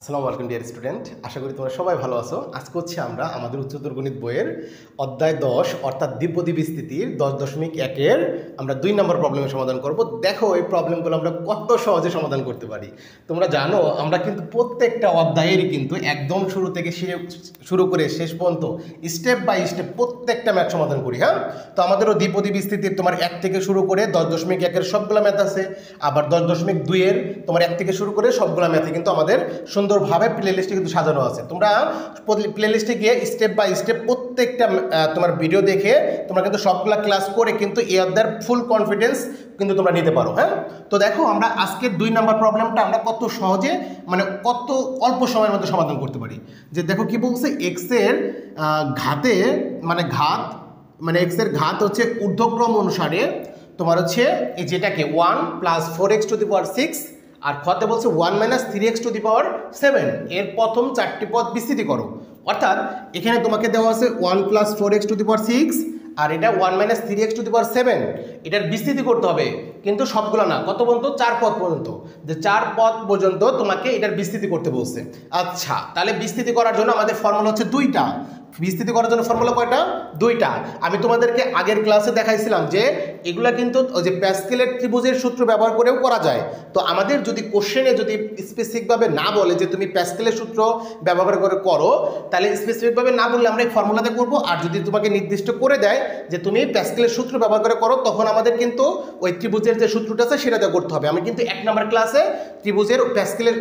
আসসালামু আলাইকুম dear student, আশা করি তোমরা সবাই ভালো আছো। আজকে হচ্ছে আমরা আমাদের উচ্চতর গণিত বইয়ের অধ্যায় 10 অর্থাৎ দ্বিপদী বিস্তৃতির 10.1-এর আমরা 2 নম্বর প্রবলেমের সমাধান করব। দেখো এই প্রবলেমগুলো আমরা কত সহজে সমাধান করতে পারি। তোমরা জানো আমরা কিন্তু প্রত্যেকটা অধ্যায়েরই কিন্তু একদম শুরু থেকে শুরু করে শেষ পর্যন্ত স্টেপ বাই স্টেপ প্রত্যেকটা ম্যাথ সমাধান করি। হ্যাঁ, তো আমাদেরও দ্বিপদী বিস্তৃতির তোমার 1 থেকে শুরু করে 10.1-এর সবগুলো ম্যাথ আছে, আবার 10.2-এর তোমার 1 থেকে শুরু করে সবগুলো ম্যাথে কিন্তু আমাদের সুন্দরভাবে প্লেলিস্টে কিন্তু সাজানো আছে। তোমরা প্লেলিস্টে গিয়ে স্টেপ বাই স্টেপ প্রত্যেকটা তোমার ভিডিও দেখে তোমরা কিন্তু সবগুলা ক্লাস করে কিন্তু এই অধ্যায়ের ফুল কনফিডেন্স কিন্তু তোমরা নিতে পারো। হ্যাঁ, তো দেখো আমরা আজকের 2 নম্বর প্রবলেমটা আমরা কত সহজে কত অল্প সময়ের মধ্যে সমাধান করতে পারি। যে দেখো কি বলছে, এক্সের ঘাতে এক্সের ঘাত হচ্ছে ঊর্ধ্বক্রম অনুসারে তোমার হচ্ছে এই যেটাকে 1 + 4x টু দি পাওয়ার 6 আর খতে বলছে 1 - 3x টু দি পাওয়ার 7 এর প্রথম 4টি পদ বিস্তৃতি করো। অর্থাৎ এখানে তোমাকে দেওয়া আছে 1 + 4x টু দি পাওয়ার 6 আর এটা 1 - 3x টু দি পাওয়ার 7, এটার বিস্তৃতি করতে হবে, কিন্তু সবগুলো না, কত পর্যন্ত? 4 পদ পর্যন্ত। যে 4 পদ পর্যন্ত তোমাকে এটার বিস্তৃতি করতে বলছে। আচ্ছা, তাহলে বিস্তৃতি করার জন্য আমাদের ফর্মুলা হচ্ছে 2টা। বিস্তৃতি করার জন্য ফর্মুলা কয়টা? 2টা। আমি তোমাদেরকে আগের ক্লাসে দেখাইছিলাম যে এগুলা কিন্তু ওই যে প্যাসকেলের ত্রিভুজের সূত্র ব্যবহার করেও করা যায়। তো আমাদের যদি কোশ্চেনে যদি স্পেসিফিকভাবে না বলে যে তুমি প্যাসকেলের সূত্র ব্যবহার করে করো, তাহলে স্পেসিফিকভাবে না বললে আমরা এই ফর্মুলাতে করবো। আর যদি তোমাকে নির্দিষ্ট করে দেয় যে তুমি প্যাসকেলের সূত্র ব্যবহার করে করো, তখন আমাদের কিন্তু ওই ত্রিভুজের যে সূত্রটা আছে সেটাতে করতে হবে। আমি কিন্তু 1 নম্বর ক্লাসে ত্রিভুজের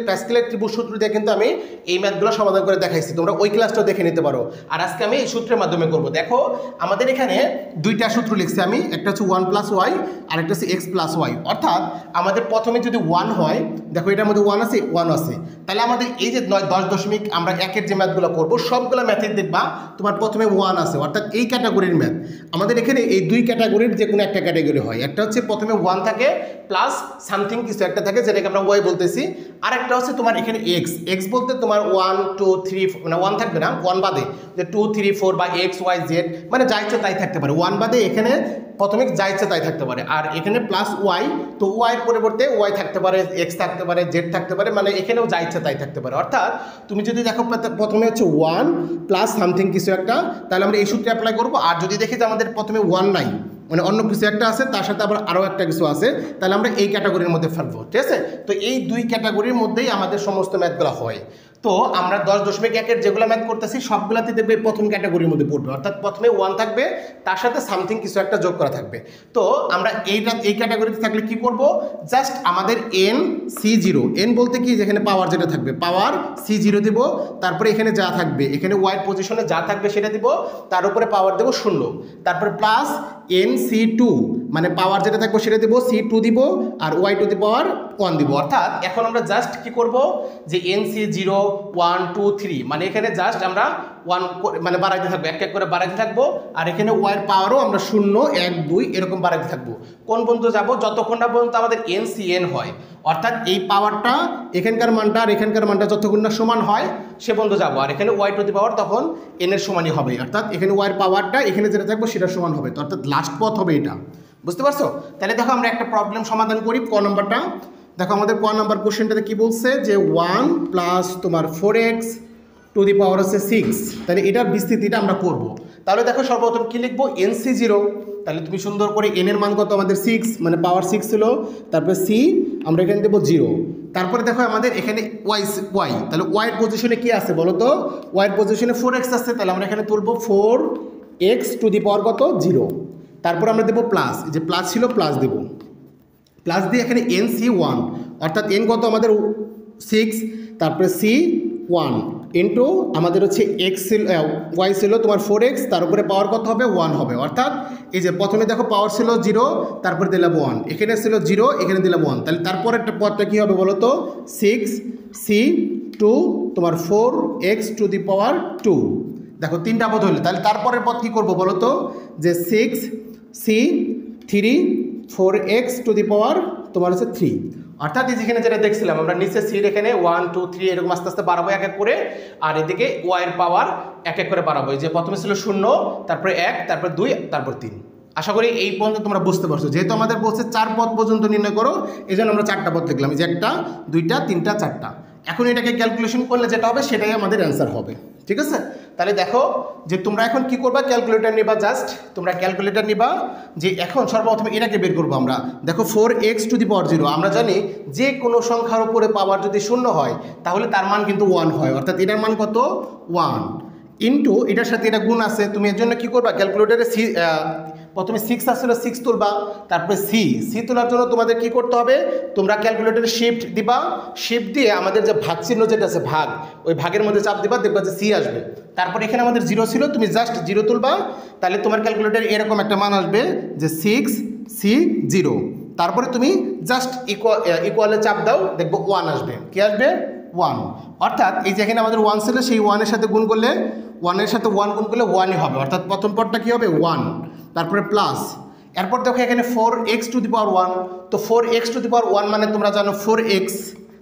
প্যাসকেলের ত্রিভুজ সূত্র দিয়ে কিন্তু আমি এই ম্যাথগুলো সমাধান করে দেখাইছি, তোমরা ওই ক্লাসটাও দেখে নিতে পারো। আর আজকে আমি এই সূত্রের মাধ্যমে করব। দেখো আমাদের এখানে 2টা সূত্র লিখছি আমি, একটা হচ্ছে 1 + y আর একটা হচ্ছে x + y। অর্থাৎ আমাদের প্রথমে যদি 1 হয়, দেখো এটার মধ্যে 1 আছে, তাহলে আমাদের এই যে 10 আমরা 1-এর যে ম্যাথগুলো করবো সবগুলো ম্যাথে দেখবা তোমার প্রথমে 1 আছে, অর্থাৎ এই ক্যাটাগরির ম্যাথ। আমাদের এখানে এই 2 ক্যাটাগরির যে কোনো একটা ক্যাটাগরি হয়। একটা হচ্ছে প্রথমে 1 থাকে প্লাস সামথিং কিছু একটা থাকে যেটাকে আমরা y বলতেছি, আর একটা হচ্ছে তোমার এখানে x বলতে তোমার 1 2 3 1 থাকবে না, 1 বাদে যে 2 3 4 বা x y z যা ইচ্ছে তাই থাকতে পারে। 1 বাদে এখানে প্রথমে যা ইচ্ছে তাই থাকতে পারে। আর এখানে +y, তো y এর পরিবর্তে y থাকতে পারে, x থাকতে পারে, z থাকতে পারে, এখানেও যা ইচ্ছে তাই থাকতে পারে। অর্থাৎ তুমি যদি দেখো প্রথমে হচ্ছে 1 প্লাস সামথিং কিছু একটা, তাহলে আমরা এই সূত্রে অ্যাপ্লাই করবো। আর যদি দেখি যে আমাদের প্রথমে 1 নাই, অন্য কিছু একটা আছে, তার সাথে আবার আরও একটা কিছু আছে, তাহলে আমরা এই ক্যাটাগরির মধ্যে ফেলবো। ঠিক আছে, তো এই 2 ক্যাটাগরির মধ্যেই আমাদের সমস্ত ম্যাথগুলো হয়। তো আমরা 10.1-এর যেগুলো ম্যাথ করতেছি সবগুলাতে দেখবে প্রথম ক্যাটাগরির মধ্যে পড়বে, অর্থাৎ প্রথমে 1 থাকবে, তার সাথে সামথিং কিছু একটা যোগ করা থাকবে। তো আমরা এই ক্যাটাগরিতে থাকলে কি করব, জাস্ট আমাদের C0, বলতে কি যেখানে পাওয়ার যেটা থাকবে পাওয়ার C0 দিব, তারপরে এখানে যা থাকবে এখানে y পজিশনে যা থাকবে সেটা দিব, তার উপরে পাওয়ার দেব 0, তারপর প্লাস NC2 পাওয়ার যেটা থাকবে সেটা দিব, C2 দিব, আর y টু দি পাওয়ার 1 দিব। অর্থাৎ এখন আমরা জাস্ট কি করব, যে NC0 1 2 3 এখানে জাস্ট আমরা 1 বাড়াইতে থাকবো, এক এক করে বাড়াইতে থাকবো, আর এখানে y এর পাওয়ারও আমরা 0 1 2 এরকম বাড়াইতে থাকবো। কোন পর্যন্ত যাব? যতক্ষণ না পর্যন্ত আমাদের NCN হয়, অর্থাৎ এই পাওয়ারটা এখানকার মানটা আর এখানকার মানটা যতক্ষণ না সমান হয় সে পর্যন্ত যাবো। আর এখানে y টু দি পাওয়ার তখন n এর সমানই হবে, অর্থাৎ এখানে y এর পাওয়ারটা এখানে যেটা থাকবে সেটা সমান হবে, তো অর্থাৎ লাস্ট পথ হবে এটা। বুঝতে পারছো? তাহলে দেখো আমরা একটা প্রবলেম সমাধান করি। ক নম্বরটা দেখো, আমাদের ক নম্বর কোশ্চেনটাতে কি বলছে, যে 1 + তোমার 4x টু দি পাওয়ার হচ্ছে 6, তাহলে এটার বিস্তৃতিটা আমরা করব। তাহলে দেখো সর্বপ্রথম কি লিখবো, NC0, তাহলে তুমি সুন্দর করে n এর মান কত আমাদের 6, পাওয়ার 6 ছিল, তারপরে c আমরা এখানে দেবো 0, তারপরে দেখো আমাদের এখানে y, তাহলে y এর পজিশনে কি আছে বলো তো, y এর পজিশনে 4x আছে, তাহলে আমরা এখানে তুলবো 4x টু দি পাওয়ার কত 0, তারপর আমরা দেবো প্লাস, যে প্লাস ছিল প্লাস দেবো, প্লাস দিয়ে এখানে NC1, অর্থাৎ n কত আমাদের 6, তারপরে C1 ইন্টু আমাদের হচ্ছে y ছিল তোমার 4x, তার উপরে পাওয়ার কত হবে 1 হবে। অর্থাৎ এই যে প্রথমে দেখো পাওয়ার ছিল 0, তারপরে দিলাম 1, এখানে ছিল 0, এখানে দিলাম 1, তাহলে তারপর একটা পদটা কী হবে বলো তো, 6C2 তোমার 4x টু দি পাওয়ার 2। দেখো 3টা পদ হলো, তাহলে তারপরের পদ কী করবো বলো তো, যে 6C3 4x টু দি পাওয়ার তোমার হচ্ছে 3। অর্থাৎ যেখানে যেটা দেখছিলাম আমরা নিচে সির এখানে 1 2 3 এরকম আস্তে আস্তে বাড়াবো এক এক করে, আর এদিকে y এর পাওয়ার এক এক করে বাড়াবো। যে প্রথমে ছিল 0, তারপরে 1, তারপর 2, তারপর 3। আশা করি এই পর্যন্ত তোমরা বুঝতে পারছো। যেহেতু আমাদের বলছে 4 পদ পর্যন্ত নির্ণয় করো, এই জন্য আমরা 4টা পদ লিখলাম, যে 1টা 2টা 3টা 4টা। এখন এটাকে ক্যালকুলেশন করলে যেটা হবে সেটাই আমাদের অ্যান্সার হবে, ঠিক আছে। তাহলে দেখো যে তোমরা এখন কি করবা, ক্যালকুলেটর নিবা, জাস্ট তোমরা ক্যালকুলেটর নিবা, যে এখন সর্বপ্রথমে এটাকে বের করবো আমরা। দেখো 4x⁴, আমরা জানি যে কোনো সংখ্যার উপরে পাওয়ার যদি 0 হয় তাহলে তার মান কিন্তু 1 হয়, অর্থাৎ এটার মান কত 1 ইন্টু এটার সাথে এটা গুণ আছে। তুমি এর জন্য কী করবা, ক্যালকুলেটরে প্রথমে 6 আসলে 6 তুলবা, তারপরে সি তোলার জন্য তোমাদের কি করতে হবে, তোমরা ক্যালকুলেটরে শিফট দিবা, শিফট দিয়ে আমাদের যে ভাগ চিহ্ন যেটা আছে ভাগ, ওই ভাগের মধ্যে চাপ দিবা, দেখবা যে সি আসবে। তারপর এখানে আমাদের 0 ছিল, তুমি জাস্ট 0 তুলবা, তাহলে তোমার ক্যালকুলেটরে এরকম একটা মান আসবে যে 6C0। তারপরে তুমি জাস্ট ইকুয়ালে চাপ দাও, দেখবো 1 আসবে। কি আসবে 1, অর্থাৎ এই যেখানে আমাদের 1 ছিল সেই 1-এর সাথে গুণ করলে 1-এর সাথে 1 গুণ করলে 1-ই হবে, অর্থাৎ প্রথম পদটা কী হবে 1, তারপরে প্লাস। এরপর দেখো এখানে 4x⁴, তো 4x⁴ মানে তোমরা জানো 4x,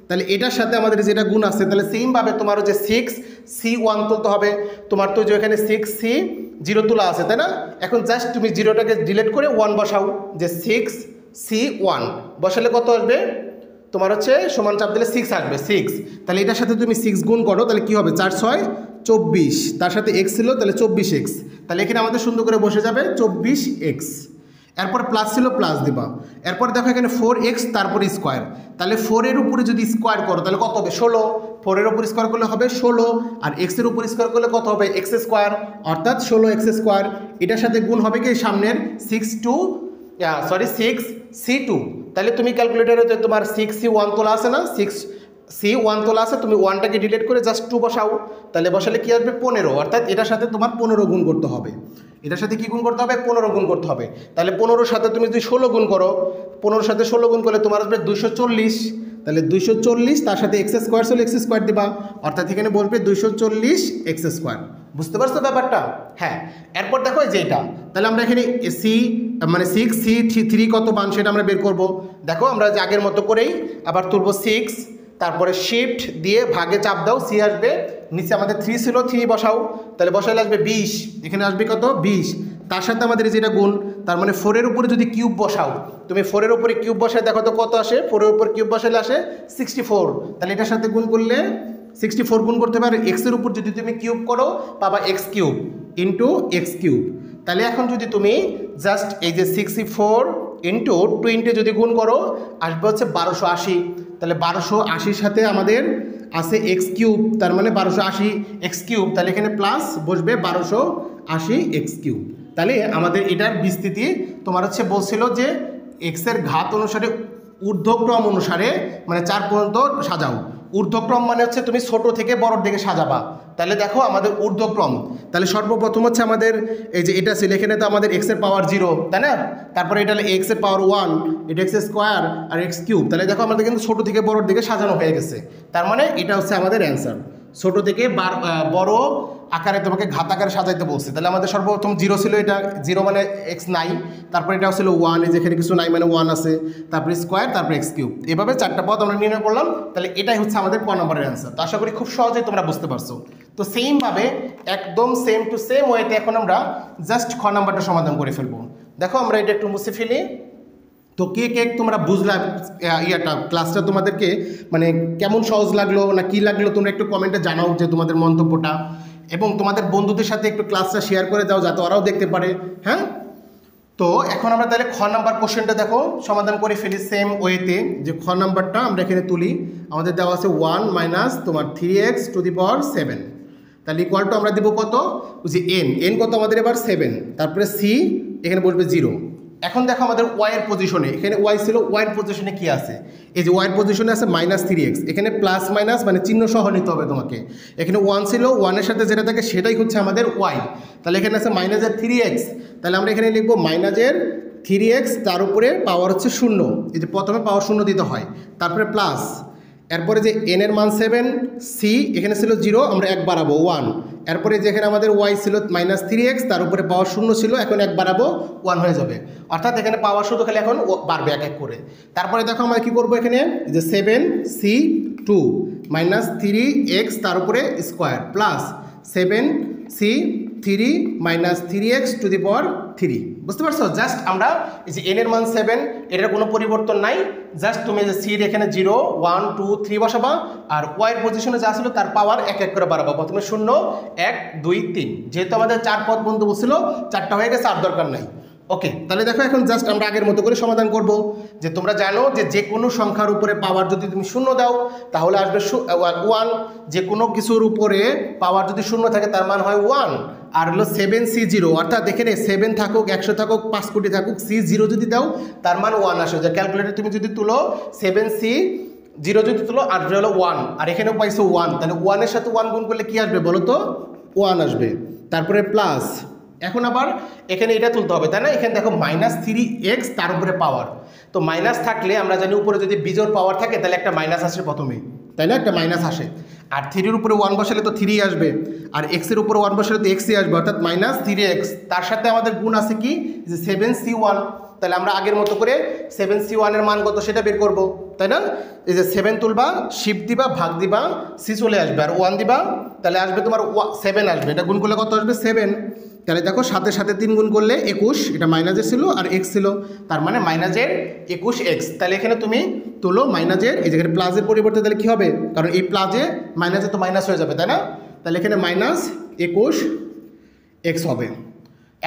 তাহলে এটার সাথে আমাদের যেটা গুণ আছে, তাহলে সেমভাবে তোমারও যে 6C1 তুলতে হবে। তোমার তো যে এখানে 6C0 তোলা আছে, তাই না? এখন জাস্ট তুমি 0টাকে ডিলিট করে 1 বসাও, যে 6C1 বসালে কত আসবে তোমার হচ্ছে সমান চাপ দিলে 6 আসবে 6। তাহলে এটার সাথে তুমি 6 গুণ করো, তাহলে কি হবে 4 6 24, তার সাথে x ছিল তাহলে 24x, তাহলে এখানে আমাদের সুন্দর করে বসে যাবে 24x। এরপর প্লাস ছিল প্লাস দিবা, এরপর দেখো এখানে 4x তারপরে স্কোয়ার, তাহলে 4-এর উপরে যদি স্কোয়ার করো তাহলে কত হবে 16, 4-এর উপর স্কোয়ার করলে হবে 16, আর x-এর উপর স্কোয়ার করলে কত হবে x², অর্থাৎ 16x²। এটার সাথে গুণ হবে কি সামনের 6C2, তাহলে তুমি ক্যালকুলেটারে তোমার 6C1 তোলা আছে না, 6C1 তোলা আছে, তুমি 1টাকে ডিলিট করে জাস্ট 2 বসাও, তাহলে বসালে কি আসবে 15, অর্থাৎ এটার সাথে তোমার 15 গুণ করতে হবে। এটার সাথে কি গুণ করতে হবে 15 গুণ করতে হবে, তাহলে 15-র সাথে তুমি যদি 16 গুণ করো, 15-র সাথে 16 গুণ করলে তোমার আসবে 240, তাহলে 240 তার সাথে x² ছিল x² দিবা, অর্থাৎ এখানে বলবে 240x²। বুঝতে পারছো ব্যাপারটা? হ্যাঁ। এরপর দেখো এই যে এটা, তাহলে আমরা এখানে মানে 6C3 কত মান সেটা আমরা বের করব। দেখো আমরা যে আগের মতো করেই আবার তুলব 6, তারপরে শিফট দিয়ে ভাগে চাপ দাও, সি আসবে, নিচে আমাদের 3 ছিল 3 বসাও, তাহলে বসালে আসবে 20, এখানে আসবে কত 20, তার সাথে আমাদের যেটা গুণ, তার মানে 4-এর উপরে যদি কিউব বসাও, তুমি 4-এর উপরে কিউব বসায় দেখো তো কত আসে, 4-এর উপর কিউব বসালে আসে 64, তাহলে এটার সাথে গুণ করলে 64 গুণ করতে পারে, x-এর উপর যদি তুমি কিউব করো পাবা x³ ইন্টু x³। তাহলে এখন যদি তুমি জাস্ট এই যে 64 ইন্টু 20 যদি গুণ করো আসবে হচ্ছে 1280, তাহলে 1280-র সাথে আমাদের আছে x³, তার মানে 1280x³, তাহলে এখানে প্লাস বসবে 1280x³। তাহলে আমাদের এটার বিস্তৃতি তোমার হচ্ছে বলছিল যে x-এর ঘাত অনুসারে ঊর্ধ্বক্রম অনুসারে মানে 4 পর্যন্ত সাজাও। ঊর্ধ্বক্রম মানে হচ্ছে তুমি ছোট থেকে বড়র দিকে সাজাবা, তাহলে দেখো আমাদের ঊর্ধ্বক্রম, তাহলে সর্বপ্রথম হচ্ছে আমাদের এই যে এটা ছিল, এখানে তো আমাদের x-এর পাওয়ার 0, তাই না? তারপরে এটা x-এর পাওয়ার 1, এটা x² আর x³, তাহলে দেখো আমাদের কিন্তু ছোট থেকে বড়র দিকে সাজানো হয়ে গেছে, তার মানে এটা হচ্ছে আমাদের অ্যান্সার। ছোট থেকে বড় আকারে তোমাকে ঘাত আকারে সাজাইতে বলছে, তাহলে আমাদের সর্বপ্রথম 0 ছিল, এটা 0 মানে x নাই, তারপরে এটাও ছিল 1, এই যেখানে কিছু নাই মানে 1 আছে, তারপরে স্কোয়ার, তারপরে x³, এভাবে 4টা পদ আমরা নির্ণয় করলাম। তাহলে এটাই হচ্ছে আমাদের ক নম্বরের অ্যান্সার। তো আশা করি খুব সহজেই তোমরা বুঝতে পারছো। তো সেমভাবে একদম সেম টু সেম ওয়েতে এখন আমরা জাস্ট খ নাম্বারটা সমাধান করে ফেলবো। দেখো আমরা এটা একটু মুছে ফেলি। তো কে তোমরা বুঝলা ক্লাসটা তোমাদেরকে মানে কেমন সহজ লাগলো না কি লাগলো তোমরা একটু কমেন্টে জানাও যে তোমাদের মন্তব্যটা, এবং তোমাদের বন্ধুদের সাথে একটু ক্লাসটা শেয়ার করে দাও যাতে ওরাও দেখতে পারে। হ্যাঁ, তো এখন আমরা তাহলে খ নাম্বার কোশ্চেনটা দেখো সমাধান করে ফেলি সেম ওয়েতে। যে খ নাম্বারটা আমরা এখানে তুলি, আমাদের দেওয়া আছে 1 মাইনাস তোমার 3x⁷, তাহলে ইকুয়াল টু আমরা দেবো কত, যে n কত আমাদের এবার 7, তারপরে সি এখানে বসবে 0। এখন দেখো আমাদের ওয়াইয়ের পজিশনে, এখানে ওয়াই ছিল, ওয়াইয়ের পজিশনে কি আছে, এই যে ওয়াইয়ের পজিশনে আছে -3x, এখানে প্লাস মাইনাস মানে চিহ্ন সহ নিতে হবে তোমাকে। এখানে 1 ছিল, 1-এর সাথে যেটা থাকে সেটাই হচ্ছে আমাদের ওয়াই, তাহলে এখানে আছে -3x, তাহলে আমরা এখানে লিখবো -3x, তার উপরে পাওয়ার হচ্ছে 0, এই যে প্রথমে পাওয়ার 0 দিতে হয়, তারপরে প্লাস, এরপরে যে n এর মান 7, সি এখানে ছিল 0, আমরা 1 বাড়াবো 1, এরপরে যেখানে আমাদের ওয়াই ছিল -3x, তার উপরে পাওয়ার 0 ছিল, এখন 1 বাড়াবো 1 হয়ে যাবে, অর্থাৎ এখানে পাওয়ার শুধু খালি এখন বাড়বে 1 1 করে। তারপরে দেখো আমরা কী করবো, এখানে যে 7C2 -3x তার উপরে square plus 7C 3 minus 3x to the power 3। বুঝতে পারছো? জাস্ট আমরা এই যে n এর মান 7, এটার কোনো পরিবর্তন নাই, জাস্ট তুমি যে c এর এখানে 0 1 2 3 বসাবা, আর y এর পজিশনে যা ছিল তার পাওয়ার এক এক করে বাড়াবা। প্রথমে 0 1 2 3, যেহেতু আমাদের 4 পদ বন্ধু বলছিল 4টা হয়ে গেছে, আর দরকার নাই। ওকে, তাহলে দেখো এখন জাস্ট আমরা আগের মতো করে সমাধান করব। যে তোমরা জানো যে কোনো সংখ্যার উপরে পাওয়ার যদি তুমি 0 দাও তাহলে আসবে 1, যে কোনো কিছুর উপরে পাওয়ার যদি 0 থাকে তার মান হয় 1। আর হলো 7c0, অর্থাৎ এখানে 7 থাকুক 100 থাকুক 5 কোটি থাকুক, c0 যদি দাও তার মান 1 আসে। যে ক্যালকুলেটর তুমি যদি তুলো 7c0 যদি তুলো আর হলো 1, আর এখানেও পাইছো 1, তাহলে 1 এর সাথে 1 গুণ করলে কি আসবে বলো তো? 1 আসবে। তারপরে প্লাস, এখন আবার এখানে এটা তুলতে হবে, তাই না? এখানে দেখো -3x তার উপরে পাওয়ার, তো মাইনাস থাকলে আমরা জানি উপরে যদি বিজোড় পাওয়ার থাকে তাহলে একটা মাইনাস আসে প্রথমে, তাই না? একটা মাইনাস আসে। আর 3 এর উপরে 1 বসালে তো 3 আসবে, আর x এর উপরে 1 বসালে তো x-ই আসবে, অর্থাৎ -3x। তার সাথে আমাদের গুণ আছে কি, যে 7c1। তাহলে আমরা আগের মতো করে 7c1 এর মান কত সেটা বের করব, তাই না? এই যে 7 তুলবা, শিফট দিবা, ভাগ দিবা, c চলে আসবে, আর 1 দিবা, তাহলে আসবে তোমার 7 আসবে। এটা গুণ করলে কত আসবে? 7। তাহলে দেখো 7 সাথে 3 গুণ করলে 21, এটা মাইনাসের ছিল আর x ছিল, তার মানে -21x। তাহলে এখানে তুমি তুলো মাইনাসের, এই জায়গায় প্লাসের পরিবর্তে তাহলে কি হবে? কারণ এই প্লাসে মাইনাসে তো মাইনাস হয়ে যাবে, তাই না? তাহলে এখানে -21x হবে।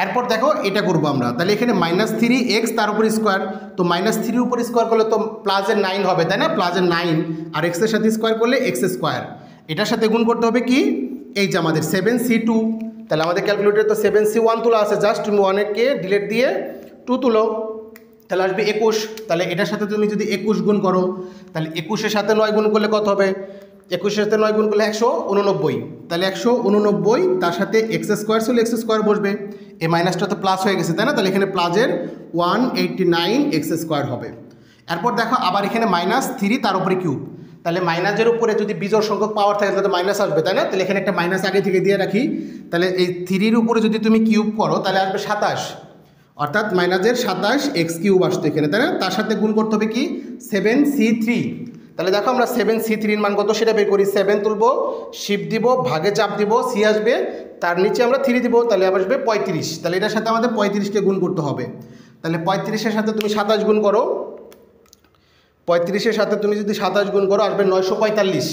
এরপর দেখো এটা করবো আমরা, তাহলে এখানে -3x তার উপর স্কোয়ার, তো -3 উপর স্কোয়ার করলে তো প্লাসের 9 হবে, তাই না? প্লাসের 9, আর x এর সাথে স্কোয়ার করলে x স্কোয়ার। এটার সাথে গুণ করতে হবে কি, এই যে আমাদের 7c2। তাহলে আমাদের ক্যালকুলেটরে তো 7c1 তোলা আছে, জাস্ট তুমি 1-কে ডিলিট দিয়ে 2 তুলো, তাহলে আসবে 21। তাহলে এটার সাথে তুমি যদি 21 গুণ করো, তাহলে 21-এর সাথে 9 গুণ করলে কত হবে? 21-এর সাথে 9 গুণ করলে 189, তাহলে 189, তার সাথে x স্কোয়ার ছিল x স্কোয়ার বসবে, এই মাইনাসটা তো প্লাস হয়ে গেছে, তাই না? তাহলে এখানে প্লাসের 189x স্কোয়ার হবে। এরপর দেখো আবার এখানে -3 তার উপরে কিউব, তাহলে মাইনাসের উপরে যদি বিজোড় সংখ্যক পাওয়ার থাকে তাহলে মাইনাস আসবে, তাই না? তাহলে এখানে একটা মাইনাস আগে থেকে দিয়ে রাখি, তাহলে এই 3-র উপরে যদি তুমি কিউব করো তাহলে আসবে 27, অর্থাৎ -27x³ আসতো এখানে, তাই না? তার সাথে গুণ করতে হবে কি, 7c3। তাহলে দেখো আমরা 7c3-র মান কত সেটা বের করি। 7 তুলবো, শিফট দিব, ভাগে চাপ দিব, c আসবে, তার নিচে আমরা 3 দিব, তাহলে আসবে 35। তাহলে এটার সাথে আমাদের 35-কে গুণ করতে হবে। তাহলে 35-এর সাথে তুমি 27 গুণ করো, 35-এর সাথে তুমি যদি 27 গুণ করো আসবে 945।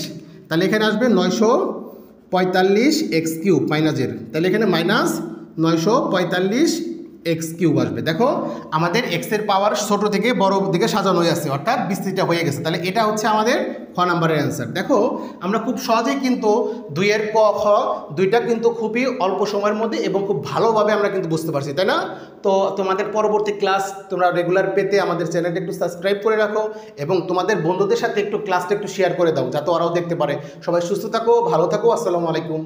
তাহলে এখানে আসবে 945x³ মাইনাসের, তাহলে এখানে -945x³ আসবে। দেখো আমাদের x-এর পাওয়ার ছোট থেকে বড় দিকে সাজানো হয়ে আছে, অর্থাৎ বিস্তৃত হয়ে গেছে। তাহলে এটা হচ্ছে আমাদের খ নাম্বারের অ্যান্সার। দেখো আমরা খুব সহজেই কিন্তু 2-এর ক খ দুইটা কিন্তু খুবই অল্প সময়ের মধ্যে এবং খুব ভালোভাবে আমরা কিন্তু বুঝতে পারছি, তাই না? তো তোমাদের পরবর্তী ক্লাস তোমরা রেগুলার পেতে আমাদের চ্যানেলটা একটু সাবস্ক্রাইব করে রাখো এবং তোমাদের বন্ধুদের সাথে একটু ক্লাসটা একটু শেয়ার করে দাও, যাতে ওরাও দেখতে পারে। সবাই সুস্থ থাকো, ভালো থাকো, আসসালামু আলাইকুম।